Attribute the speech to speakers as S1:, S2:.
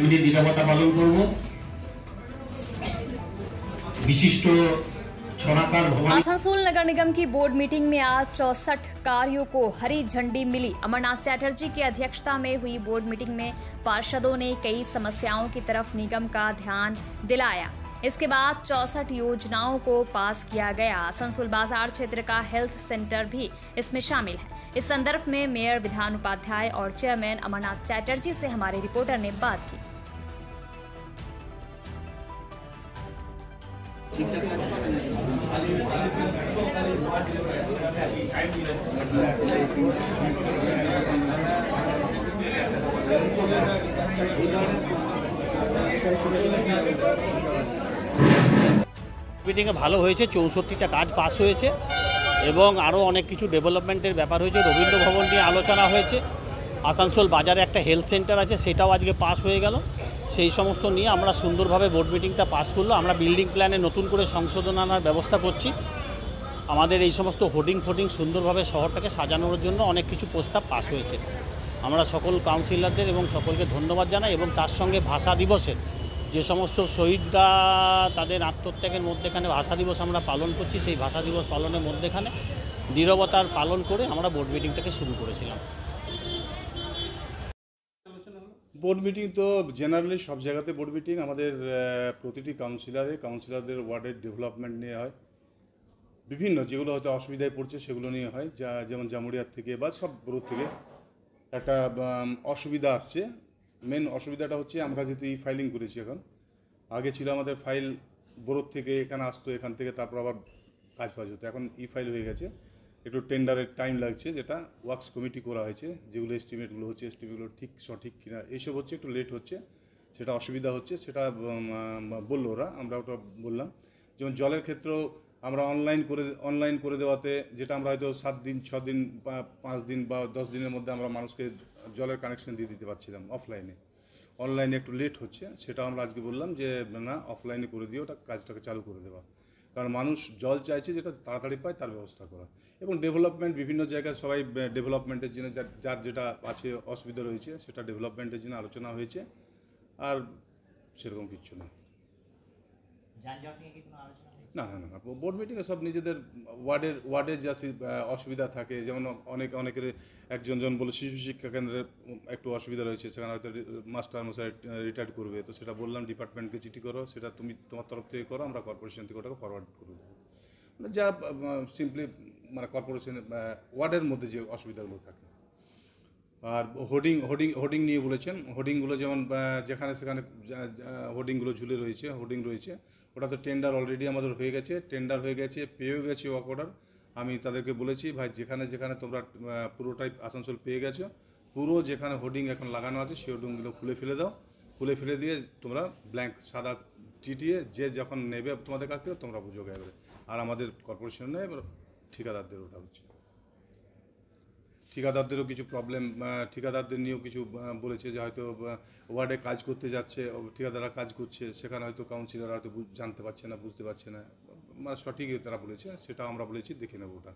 S1: Minute নীরবতা পালন করব। विशिष्ट
S2: आसनसोल नगर निगम की बोर्ड मीटिंग में आज 64 कार्यों को हरी झंडी मिली। अमरनाथ चैटर्जी की अध्यक्षता में हुई बोर्ड मीटिंग में पार्षदों ने कई समस्याओं की तरफ निगम का ध्यान दिलाया। इसके बाद 64 योजनाओं को पास किया गया। आसनसोल बाजार क्षेत्र का हेल्थ सेंटर भी इसमें शामिल है। इस संदर्भ में मेयर विधान उपाध्याय और चेयरमैन अमरनाथ चैटर्जी से हमारे रिपोर्टर ने बात की।
S3: মিটিংয়ে ভালো হয়েছে, 64টা কাজ পাস হয়েছে এবং আরও অনেক কিছু ডেভেলপমেন্টের ব্যাপার হয়েছে। রবীন্দ্র ভবন নিয়ে আলোচনা হয়েছে, আসানসোল বাজারে একটা হেলথ সেন্টার আছে সেটাও আজকে পাস হয়ে গেল। সেই সমস্ত নিয়ে আমরা সুন্দরভাবে বোর্ড মিটিংটা পাস করলো। আমরা বিল্ডিং প্ল্যানে নতুন করে সংশোধন আনার ব্যবস্থা করছি। আমাদের এই সমস্ত হোর্ডিং সুন্দরভাবে শহরটাকে সাজানোর জন্য অনেক কিছু প্রস্তাব পাস হয়েছে। আমরা সকল কাউন্সিলরদের এবং সকলকে ধন্যবাদ জানাই এবং তার সঙ্গে ভাষা দিবসের যে সমস্ত শহীদরা তাদের আত্মত্যাগের মধ্যেখানে ভাষা দিবস আমরা পালন করছি, সেই ভাষা দিবস পালনের মধ্যেখানে নীরবতার পালন করে আমরা বোর্ড মিটিংটাকে শুরু করেছিলাম।
S4: বোর্ড মিটিং তো জেনারেলি সব জায়গাতে বোর্ড মিটিং আমাদের প্রতিটি কাউন্সিলরদের ওয়ার্ডের ডেভেলপমেন্ট নিয়ে হয়। বিভিন্ন যেগুলো হয়তো অসুবিধায় পড়ছে সেগুলো নিয়ে হয়, যেমন জামুরিয়ার থেকে বা সব বোর্ড থেকে একটা অসুবিধা আসছে। মেন অসুবিধাটা হচ্ছে আমরা যেহেতু ই ফাইলিং করেছি, এখন আগে ছিল আমাদের ফাইল বোর্ড থেকে এখানে আসতো, এখান থেকে তারপর আবার কাজ হতো। এখন ই ফাইল হয়ে গেছে, একটু টেন্ডারের টাইম লাগছে, যেটা ওয়ার্কস কমিটি করা হয়েছে, যেগুলো এস্টিমেটগুলো হচ্ছে এস্টিমেটগুলো ঠিক সঠিক কিনা এইসব হচ্ছে, একটু লেট হচ্ছে, সেটা অসুবিধা হচ্ছে। সেটা বললো ওরা, আমরা ওটা বললাম। যেমন জলের ক্ষেত্রেও আমরা অনলাইন করে দেওয়াতে, যেটা আমরা হয়তো 7 দিন 6 দিন 5 দিন বা 10 দিনের মধ্যে আমরা মানুষকে জলের কানেকশন দিয়ে দিতে পারছিলাম অফলাইনে, অনলাইনে একটু লেট হচ্ছে। সেটা আমরা আজকে বললাম যে না, অফলাইনে করে দিয়ে ওটা কাজটাকে চালু করে দেওয়া, কারণ মানুষ জল চাইছে, যেটা তাড়াতাড়ি পায় তার ব্যবস্থা করা। এবং ডেভেলপমেন্ট বিভিন্ন জায়গায় সবাই ডেভেলপমেন্টের জন্য যার যেটা আছে অসুবিধা রয়েছে সেটা ডেভেলপমেন্টের জন্য আলোচনা হয়েছে, আর সেরকম কিছু না। না না না, বোর্ড মিটিংয়ে সব নিজেদের ওয়ার্ডের যা অসুবিধা থাকে, যেমন অনেকের একজন বলে শিশু শিক্ষা কেন্দ্রে একটু অসুবিধা রয়েছে, সেখানে হয়তো মাস্টার মশাই রিটায়ার করবে, তো সেটা বললাম ডিপার্টমেন্টকে চিঠি করো, সেটা তুমি তোমার তরফ থেকে করো, আমরা কর্পোরেশন থেকে ওটাকে ফরওয়ার্ড করে দেবো। মানে যা সিম্পলি মানে কর্পোরেশনের ওয়ার্ডের মধ্যে যে অসুবিধাগুলো থাকে। আর হোর্ডিং নিয়ে বলেছেন, হোর্ডিংগুলো যেমন যেখানে সেখানে হোর্ডিংগুলো ঝুলে রয়েছে, হোর্ডিং রয়েছে, ওটা তো টেন্ডার অলরেডি আমাদের হয়ে গেছে, পেয়েও গেছে ওয়ার্ক অর্ডার। আমি তাদেরকে বলেছি, ভাই যেখানে তোমরা পুরোটাই আসানসোল পেয়ে গেছো, পুরো যেখানে হোর্ডিং এখন লাগানো আছে সেই হোর্ডিংগুলো খুলে ফেলে দাও, খুলে ফেলে দিয়ে তোমরা ব্ল্যাঙ্ক সাদা চিটিয়ে যে যখন নেবে তোমাদের কাছ থেকে তোমরা বুঝো এবারে। আর আমাদের কর্পোরেশনে এবার ঠিকাদারদের ওটা হচ্ছে, ঠিকাদারদেরও কিছু প্রবলেম, ঠিকাদারদের নিয়েও কিছু বলেছে যে হয়তো ওয়ার্ডে কাজ করতে যাচ্ছে, ঠিকাদাররা কাজ করছে, সেখানে হয়তো কাউন্সিলর হয়তো জানতে পারছে না, বুঝতে পারছে না, মানে সঠিকই তারা বলেছে, সেটা আমরা বলেছি দেখে নেব ওটা।